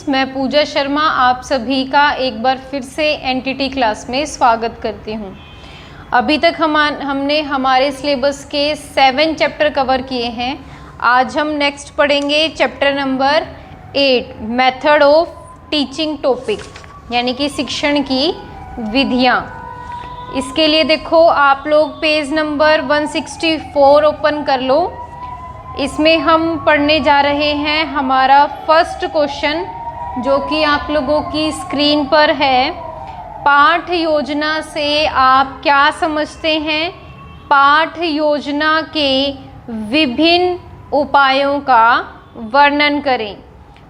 Students, मैं पूजा शर्मा आप सभी का एक बार फिर से एनटीटी क्लास में स्वागत करती हूँ। अभी तक हमने हमारे सिलेबस के 7 चैप्टर कवर किए हैं। आज हम नेक्स्ट पढ़ेंगे chapter number 8, method of teaching topic, यानी कि शिक्षण की विधियाँ। इसके लिए देखो आप लोग पेज नंबर 164 ओपन कर लो। इसमें हम पढ़ने जा रहे हैं हमारा फर्स्ट क्वेश्चन, जो कि आप लोगों की स्क्रीन पर है। पाठ योजना से आप क्या समझते हैं? पाठ योजना के विभिन्न उपायों का वर्णन करें।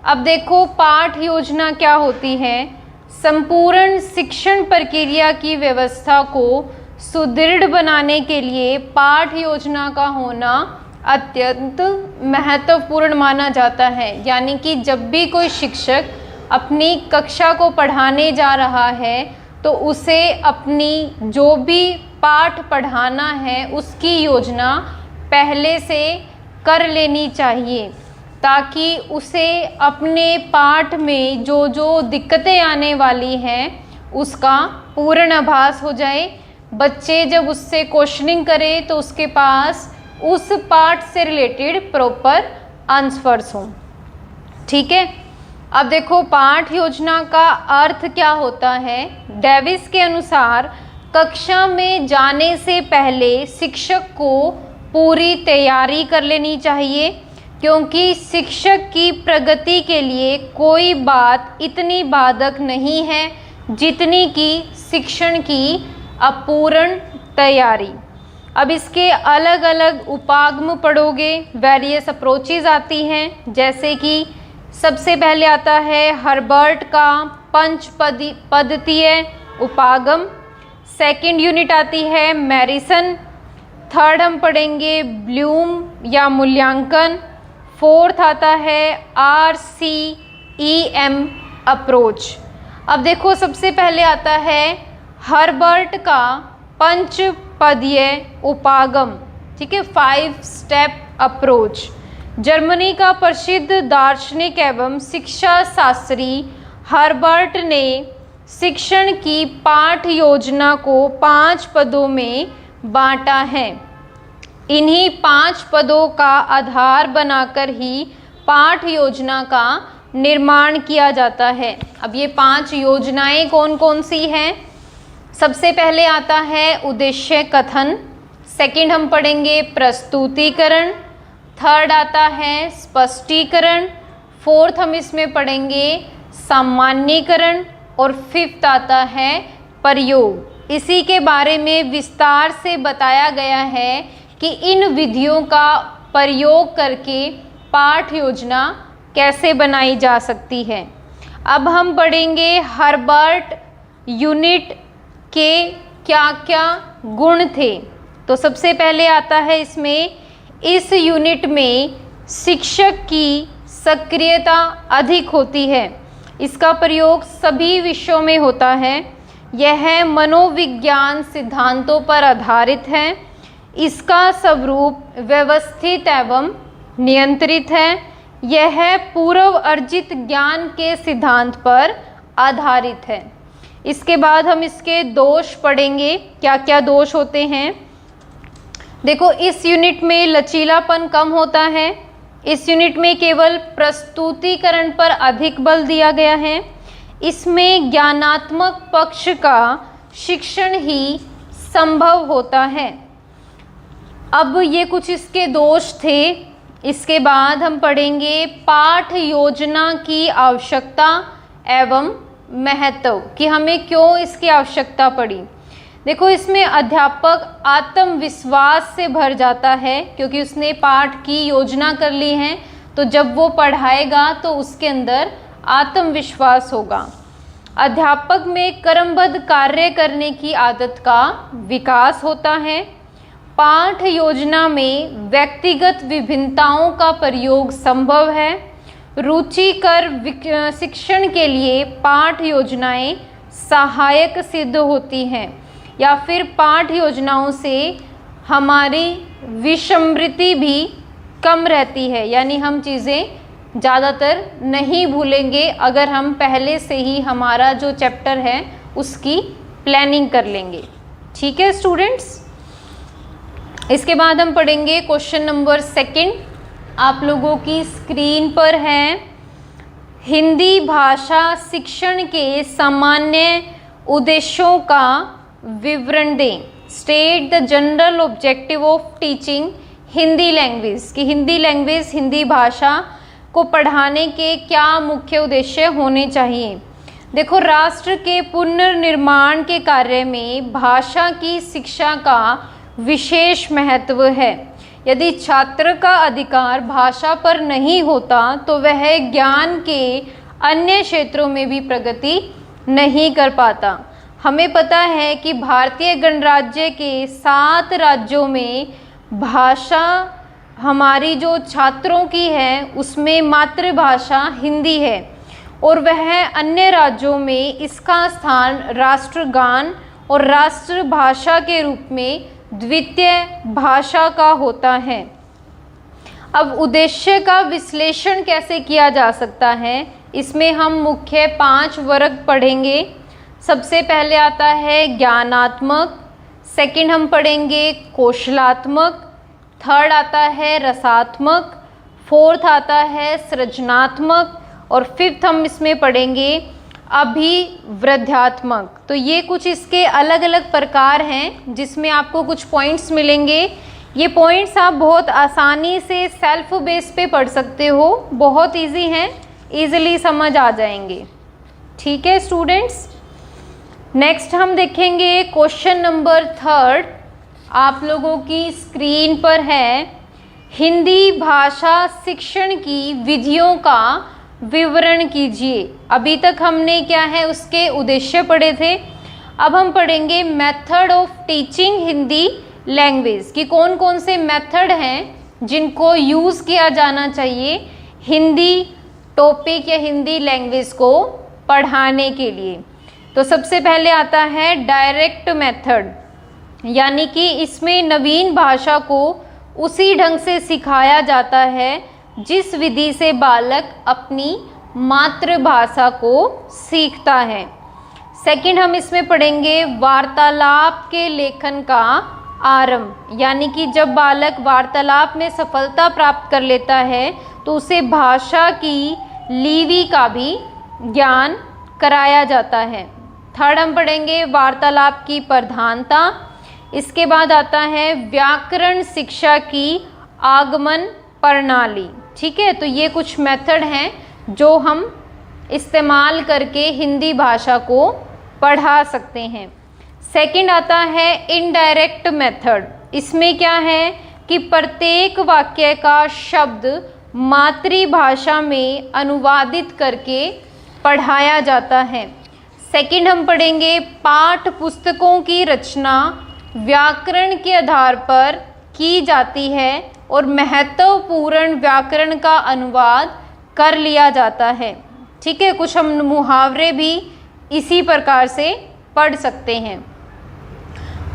अब देखो पाठ योजना क्या होती है। संपूर्ण शिक्षण प्रक्रिया की व्यवस्था को सुदृढ़ बनाने के लिए पाठ योजना का होना अत्यंत महत्वपूर्ण माना जाता है। यानी कि जब भी कोई शिक्षक अपनी कक्षा को पढ़ाने जा रहा है तो उसे अपनी जो भी पाठ पढ़ाना है उसकी योजना पहले से कर लेनी चाहिए, ताकि उसे अपने पाठ में जो जो दिक्कतें आने वाली हैं उसका पूर्ण आभास हो जाए। बच्चे जब उससे क्वेश्चनिंग करें तो उसके पास उस पार्ट से रिलेटेड प्रॉपर आंसर्स हों। ठीक है, अब देखो पाठ योजना का अर्थ क्या होता है। डेविस के अनुसार कक्षा में जाने से पहले शिक्षक को पूरी तैयारी कर लेनी चाहिए, क्योंकि शिक्षक की प्रगति के लिए कोई बात इतनी बाधक नहीं है जितनी कि शिक्षण की अपूर्ण तैयारी। अब इसके अलग अलग उपागम पढ़ोगे, वेरियस अप्रोचेज आती हैं, जैसे कि सबसे पहले आता है हर्बर्ट का पंचपद्धतीय उपागम। सेकंड यूनिट आती है मैरिसन। थर्ड हम पढ़ेंगे ब्लूम या मूल्यांकन। फोर्थ आता है RCEM अप्रोच। अब देखो सबसे पहले आता है हर्बर्ट का पंचपदीय उपागम। ठीक है, 5 स्टेप अप्रोच। जर्मनी का प्रसिद्ध दार्शनिक एवं शिक्षा शास्त्री हर्बर्ट ने शिक्षण की पाठ योजना को 5 पदों में बांटा है। इन्हीं 5 पदों का आधार बनाकर ही पाठ योजना का निर्माण किया जाता है। अब ये 5 योजनाएं कौन कौन सी हैं? सबसे पहले आता है उद्देश्य कथन। सेकंड हम पढ़ेंगे प्रस्तुतिकरण। थर्ड आता है स्पष्टीकरण। फोर्थ हम इसमें पढ़ेंगे सामान्यीकरण। और फिफ्थ आता है प्रयोग। इसी के बारे में विस्तार से बताया गया है कि इन विधियों का प्रयोग करके पाठ योजना कैसे बनाई जा सकती है। अब हम पढ़ेंगे हर्बर्ट यूनिट के क्या क्या गुण थे। तो सबसे पहले आता है इसमें, इस यूनिट में शिक्षक की सक्रियता अधिक होती है। इसका प्रयोग सभी विषयों में होता है। यह मनोविज्ञान सिद्धांतों पर आधारित है। इसका स्वरूप व्यवस्थित एवं नियंत्रित है। यह पूर्व अर्जित ज्ञान के सिद्धांत पर आधारित है। इसके बाद हम इसके दोष पढ़ेंगे, क्या क्या दोष होते हैं। देखो इस यूनिट में लचीलापन कम होता है। इस यूनिट में केवल प्रस्तुतिकरण पर अधिक बल दिया गया है। इसमें ज्ञानात्मक पक्ष का शिक्षण ही संभव होता है। अब ये कुछ इसके दोष थे। इसके बाद हम पढ़ेंगे पाठ योजना की आवश्यकता एवं महत्व, कि हमें क्यों इसकी आवश्यकता पड़ी। देखो इसमें अध्यापक आत्मविश्वास से भर जाता है, क्योंकि उसने पाठ की योजना कर ली है, तो जब वो पढ़ाएगा तो उसके अंदर आत्मविश्वास होगा। अध्यापक में क्रमबद्ध कार्य करने की आदत का विकास होता है। पाठ योजना में व्यक्तिगत विभिन्नताओं का प्रयोग संभव है। रुचिकर शिक्षण के लिए पाठ योजनाएं सहायक सिद्ध होती हैं, या फिर पाठ योजनाओं से हमारी विस्मृति भी कम रहती है, यानी हम चीज़ें ज़्यादातर नहीं भूलेंगे अगर हम पहले से ही हमारा जो चैप्टर है उसकी प्लानिंग कर लेंगे। ठीक है स्टूडेंट्स। इसके बाद हम पढ़ेंगे क्वेश्चन नंबर 2 आप लोगों की स्क्रीन पर है। हिंदी भाषा शिक्षण के सामान्य उद्देश्यों का विवरण दें। State the general objective of teaching Hindi language, कि हिंदी लैंग्वेज, हिंदी भाषा को पढ़ाने के क्या मुख्य उद्देश्य होने चाहिए। देखो, राष्ट्र के पुनर्निर्माण के कार्य में भाषा की शिक्षा का विशेष महत्व है। यदि छात्र का अधिकार भाषा पर नहीं होता तो वह ज्ञान के अन्य क्षेत्रों में भी प्रगति नहीं कर पाता। हमें पता है कि भारतीय गणराज्य के 7 राज्यों में भाषा हमारी जो छात्रों की है उसमें मातृभाषा हिंदी है और वह अन्य राज्यों में इसका स्थान राष्ट्रगान और राष्ट्रभाषा के रूप में द्वितीय भाषा का होता है। अब उद्देश्य का विश्लेषण कैसे किया जा सकता है, इसमें हम मुख्य 5 वर्ग पढ़ेंगे। सबसे पहले आता है ज्ञानात्मक, सेकंड हम पढ़ेंगे कौशलात्मक, थर्ड आता है रसात्मक, फोर्थ आता है सृजनात्मक और फिफ्थ हम इसमें पढ़ेंगे अभिवृद्ध्यात्मक। तो ये कुछ इसके अलग अलग प्रकार हैं जिसमें आपको कुछ पॉइंट्स मिलेंगे। ये पॉइंट्स आप बहुत आसानी से सेल्फ बेस पे पढ़ सकते हो, बहुत इजी हैं, इजीली समझ आ जाएंगे। ठीक है स्टूडेंट्स। नेक्स्ट हम देखेंगे क्वेश्चन नंबर 3 आप लोगों की स्क्रीन पर है। हिंदी भाषा शिक्षण की विधियों का विवरण कीजिए। अभी तक हमने क्या है उसके उद्देश्य पढ़े थे, अब हम पढ़ेंगे method of teaching Hindi language, कि कौन कौन से मेथड हैं जिनको यूज़ किया जाना चाहिए हिंदी टॉपिक या हिंदी लैंग्वेज को पढ़ाने के लिए। तो सबसे पहले आता है डायरेक्ट मेथड, यानी कि इसमें नवीन भाषा को उसी ढंग से सिखाया जाता है जिस विधि से बालक अपनी मातृभाषा को सीखता है। सेकंड हम इसमें पढ़ेंगे वार्तालाप के लेखन का आरंभ, यानी कि जब बालक वार्तालाप में सफलता प्राप्त कर लेता है तो उसे भाषा की लीवी का भी ज्ञान कराया जाता है। थर्ड हम पढ़ेंगे वार्तालाप की प्रधानता। इसके बाद आता है व्याकरण शिक्षा की आगमन प्रणाली। ठीक है, तो ये कुछ मेथड हैं जो हम इस्तेमाल करके हिंदी भाषा को पढ़ा सकते हैं। सेकंड आता है इनडायरेक्ट मेथड। इसमें क्या है कि प्रत्येक वाक्य का शब्द मातृभाषा में अनुवादित करके पढ़ाया जाता है। सेकंड हम पढ़ेंगे पाठ पुस्तकों की रचना व्याकरण के आधार पर की जाती है और महत्वपूर्ण व्याकरण का अनुवाद कर लिया जाता है। ठीक है, कुछ हम मुहावरे भी इसी प्रकार से पढ़ सकते हैं।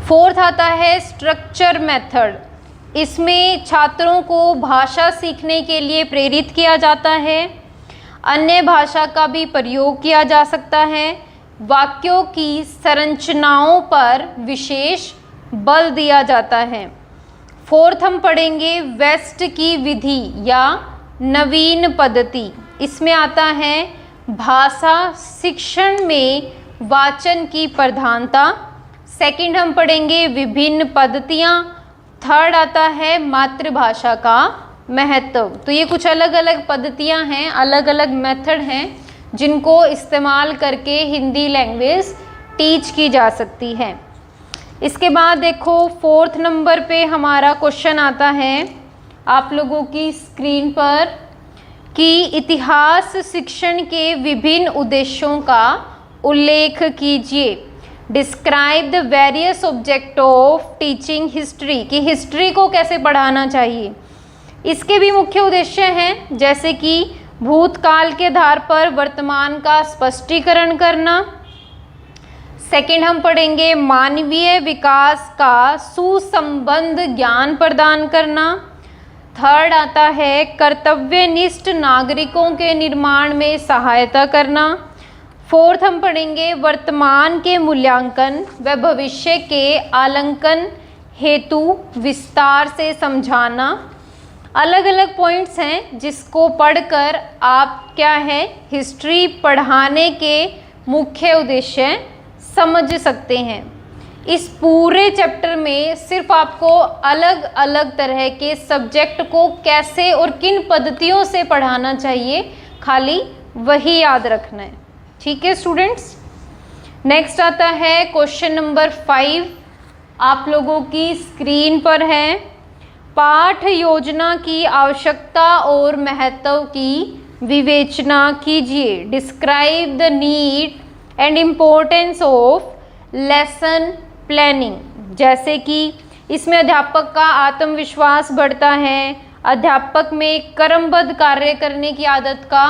फोर्थ आता है स्ट्रक्चर मेथड। इसमें छात्रों को भाषा सीखने के लिए प्रेरित किया जाता है, अन्य भाषा का भी प्रयोग किया जा सकता है, वाक्यों की संरचनाओं पर विशेष बल दिया जाता है। फोर्थ हम पढ़ेंगे वेस्ट की विधि या नवीन पद्धति। इसमें आता है भाषा शिक्षण में वाचन की प्रधानता। सेकंड हम पढ़ेंगे विभिन्न पद्धतियाँ। थर्ड आता है मातृभाषा का महत्व। तो ये कुछ अलग अलग पद्धतियाँ हैं, अलग अलग मेथड हैं जिनको इस्तेमाल करके हिंदी लैंग्वेज टीच की जा सकती है। इसके बाद देखो फोर्थ नंबर पे हमारा क्वेश्चन आता है आप लोगों की स्क्रीन पर कि इतिहास शिक्षण के विभिन्न उद्देश्यों का उल्लेख कीजिए। Describe the various object of teaching history, कि हिस्ट्री को कैसे पढ़ाना चाहिए। इसके भी मुख्य उद्देश्य हैं जैसे कि भूतकाल के आधार पर वर्तमान का स्पष्टीकरण करना। सेकंड हम पढ़ेंगे मानवीय विकास का सुसंबद्ध ज्ञान प्रदान करना। थर्ड आता है कर्तव्यनिष्ठ नागरिकों के निर्माण में सहायता करना। फोर्थ हम पढ़ेंगे वर्तमान के मूल्यांकन व भविष्य के आलंकन हेतु विस्तार से समझाना। अलग अलग पॉइंट्स हैं जिसको पढ़कर आप क्या है हिस्ट्री पढ़ाने के मुख्य उद्देश्य समझ सकते हैं। इस पूरे चैप्टर में सिर्फ आपको अलग अलग तरह के सब्जेक्ट को कैसे और किन पद्धतियों से पढ़ाना चाहिए खाली वही याद रखना है। ठीक है स्टूडेंट्स। नेक्स्ट आता है क्वेश्चन नंबर 5, आप लोगों की स्क्रीन पर है। पाठ योजना की आवश्यकता और महत्व की विवेचना कीजिए। Describe the need and importance of lesson planning. जैसे कि इसमें अध्यापक का आत्मविश्वास बढ़ता है, अध्यापक में क्रमबद्ध कार्य करने की आदत का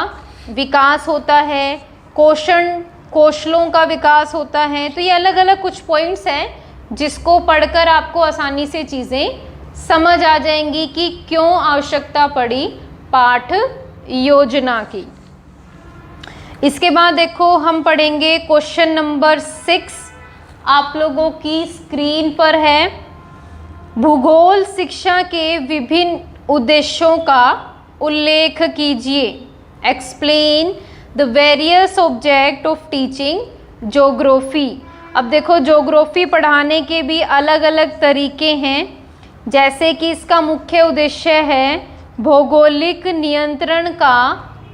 विकास होता है, कौशलों का विकास होता है। तो ये अलग अलग कुछ पॉइंट्स हैं जिसको पढ़कर आपको आसानी से चीज़ें समझ आ जाएंगी कि क्यों आवश्यकता पड़ी पाठ योजना की। इसके बाद देखो हम पढ़ेंगे क्वेश्चन नंबर 6, आप लोगों की स्क्रीन पर है। भूगोल शिक्षा के विभिन्न उद्देश्यों का उल्लेख कीजिए। Explain the various object of teaching geography. अब देखो ज्योग्राफी पढ़ाने के भी अलग अलग तरीके हैं। जैसे कि इसका मुख्य उद्देश्य है भौगोलिक नियंत्रण का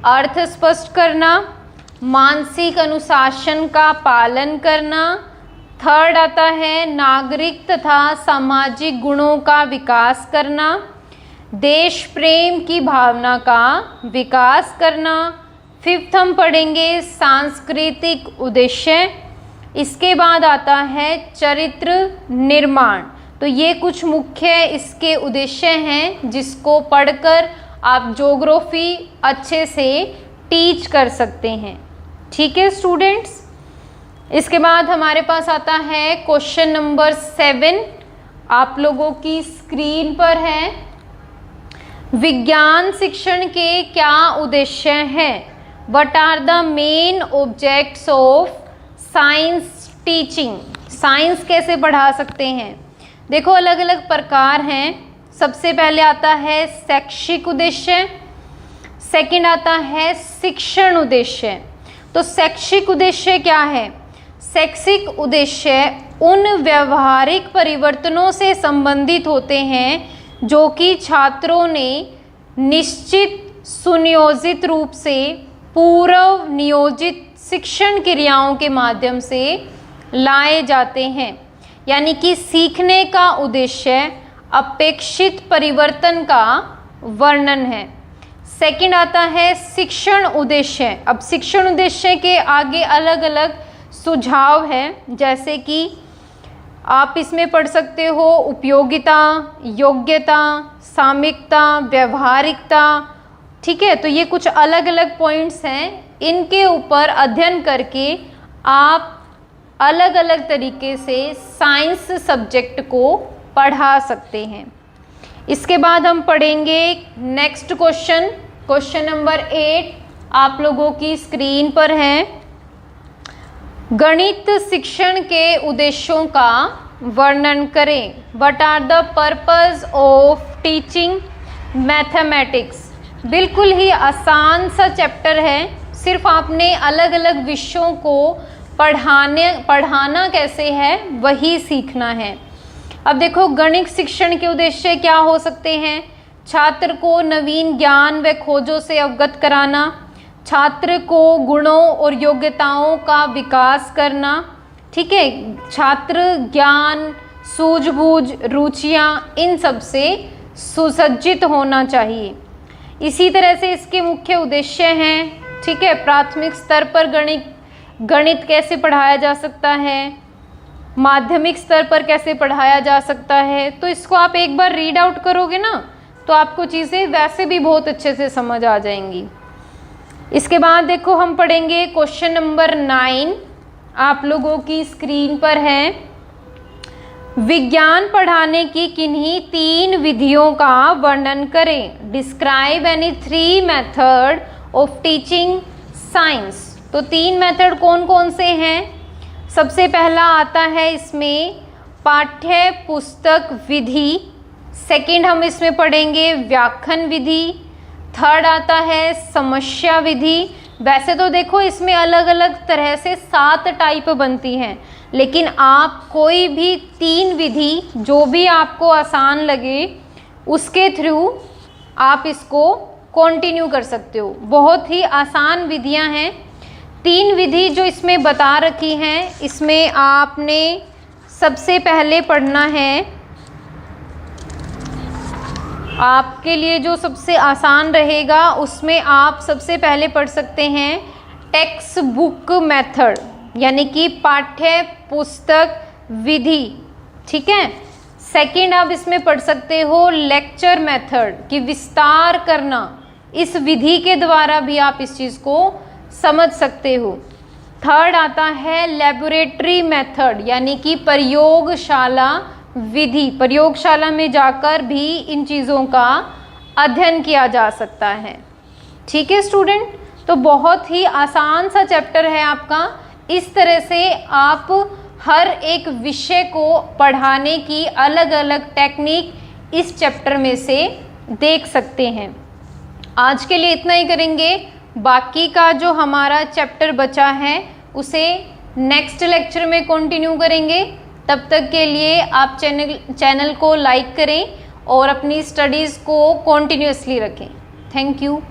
अर्थ स्पष्ट करना, मानसिक अनुशासन का पालन करना। थर्ड आता है नागरिक तथा सामाजिक गुणों का विकास करना, देश प्रेम की भावना का विकास करना। फिफ्थ हम पढ़ेंगे सांस्कृतिक उद्देश्य। इसके बाद आता है चरित्र निर्माण। तो ये कुछ मुख्य इसके उद्देश्य हैं जिसको पढ़कर आप ज्योग्राफी अच्छे से टीच कर सकते हैं। ठीक है स्टूडेंट्स। इसके बाद हमारे पास आता है क्वेश्चन नंबर 7, आप लोगों की स्क्रीन पर है। विज्ञान शिक्षण के क्या उद्देश्य हैं? What are the main objects of science teaching? Science कैसे पढ़ा सकते हैं? देखो अलग अलग प्रकार हैं। सबसे पहले आता है शैक्षिक उद्देश्य, सेकंड आता है शिक्षण उद्देश्य। तो शैक्षिक उद्देश्य क्या है? शैक्षिक उद्देश्य उन व्यवहारिक परिवर्तनों से संबंधित होते हैं जो कि छात्रों ने निश्चित सुनियोजित रूप से पूर्व नियोजित शिक्षण क्रियाओं के माध्यम से लाए जाते हैं। यानी कि सीखने का उद्देश्य अपेक्षित परिवर्तन का वर्णन है। सेकंड आता है शिक्षण उद्देश्य। अब शिक्षण उद्देश्य के आगे अलग अलग सुझाव है। जैसे कि आप इसमें पढ़ सकते हो उपयोगिता, योग्यता, सामयिकता, व्यवहारिकता। ठीक है, तो ये कुछ अलग अलग पॉइंट्स हैं। इनके ऊपर अध्ययन करके आप अलग अलग तरीके से साइंस सब्जेक्ट को पढ़ा सकते हैं। इसके बाद हम पढ़ेंगे नेक्स्ट क्वेश्चन, क्वेश्चन नंबर 8 आप लोगों की स्क्रीन पर है। गणित शिक्षण के उद्देश्यों का वर्णन करें। What are the purpose of teaching mathematics? बिल्कुल ही आसान सा चैप्टर है। सिर्फ आपने अलग अलग विषयों को पढ़ाना कैसे है वही सीखना है। अब देखो गणित शिक्षण के उद्देश्य क्या हो सकते हैं? छात्र को नवीन ज्ञान व खोजों से अवगत कराना, छात्र को गुणों और योग्यताओं का विकास करना। ठीक है, छात्र ज्ञान, सूझबूझ, रुचियाँ इन सब से सुसज्जित होना चाहिए। इसी तरह से इसके मुख्य उद्देश्य हैं। ठीक है, प्राथमिक स्तर पर गणित कैसे पढ़ाया जा सकता है, माध्यमिक स्तर पर कैसे पढ़ाया जा सकता है। तो इसको आप एक बार रीड आउट करोगे ना तो आपको चीज़ें वैसे भी बहुत अच्छे से समझ आ जाएंगी। इसके बाद देखो हम पढ़ेंगे क्वेश्चन नंबर 9 आप लोगों की स्क्रीन पर है। विज्ञान पढ़ाने की किन्हीं 3 विधियों का वर्णन करें। Describe any 3 method of teaching science. तो 3 मेथड कौन कौन से हैं? सबसे पहला आता है इसमें पाठ्य पुस्तक विधि, सेकंड हम इसमें पढ़ेंगे व्याख्यान विधि, थर्ड आता है समस्या विधि। वैसे तो देखो इसमें अलग अलग तरह से 7 टाइप बनती हैं, लेकिन आप कोई भी 3 विधि जो भी आपको आसान लगे उसके थ्रू आप इसको कंटिन्यू कर सकते हो। बहुत ही आसान विधियां हैं। 3 विधि जो इसमें बता रखी हैं, इसमें आपने सबसे पहले पढ़ना है, आपके लिए जो सबसे आसान रहेगा उसमें आप सबसे पहले पढ़ सकते हैं टेक्स्ट बुक मेथड, यानी कि पाठ्य पुस्तक विधि। ठीक है। सेकंड आप इसमें पढ़ सकते हो लेक्चर मेथड, कि विस्तार करना। इस विधि के द्वारा भी आप इस चीज़ को समझ सकते हो। थर्ड आता है लेबोरेटरी मेथड, यानी कि प्रयोगशाला विधि। प्रयोगशाला में जाकर भी इन चीज़ों का अध्ययन किया जा सकता है। ठीक है स्टूडेंट, तो बहुत ही आसान सा चैप्टर है आपका। इस तरह से आप हर एक विषय को पढ़ाने की अलग अलग टेक्निक इस चैप्टर में से देख सकते हैं। आज के लिए इतना ही करेंगे। बाकी का जो हमारा चैप्टर बचा है उसे नेक्स्ट लेक्चर में कंटिन्यू करेंगे। तब तक के लिए आप चैनल को लाइक करें और अपनी स्टडीज़ को कंटिन्यूअसली रखें। Thank you.